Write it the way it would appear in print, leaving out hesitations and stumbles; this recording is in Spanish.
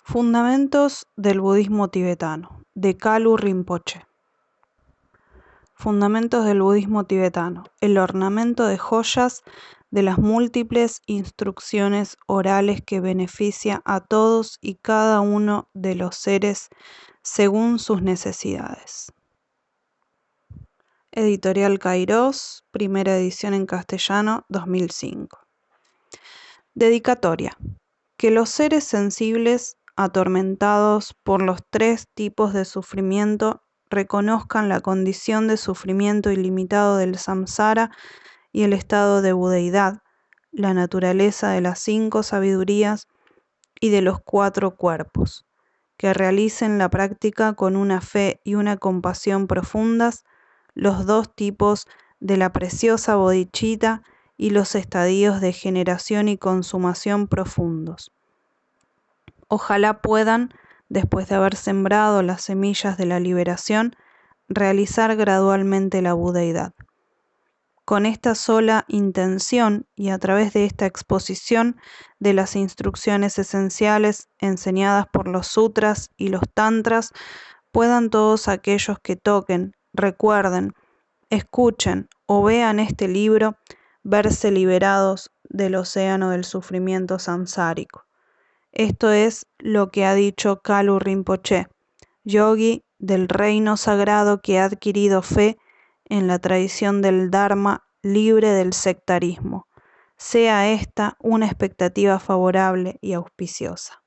Fundamentos del budismo tibetano, de Kalu Rinpoche. Fundamentos del budismo tibetano. El ornamento de joyas de las múltiples instrucciones orales que beneficia a todos y cada uno de los seres según sus necesidades. Editorial Kairos, primera edición en castellano, 2005. Dedicatoria. Que los seres sensibles, atormentados por los tres tipos de sufrimiento, reconozcan la condición de sufrimiento ilimitado del samsara y el estado de budeidad, la naturaleza de las 5 sabidurías y de los 4 cuerpos, que realicen la práctica con una fe y una compasión profundas, los 2 tipos de la preciosa bodhicitta y los estadios de generación y consumación profundos. Ojalá puedan, después de haber sembrado las semillas de la liberación, realizar gradualmente la budeidad. Con esta sola intención y a través de esta exposición de las instrucciones esenciales enseñadas por los sutras y los tantras, puedan todos aquellos que toquen, recuerden, escuchen o vean este libro verse liberados del océano del sufrimiento samsárico. Esto es lo que ha dicho Kalu Rinpoche, yogi del reino sagrado que ha adquirido fe en la tradición del Dharma libre del sectarismo. Sea esta una expectativa favorable y auspiciosa.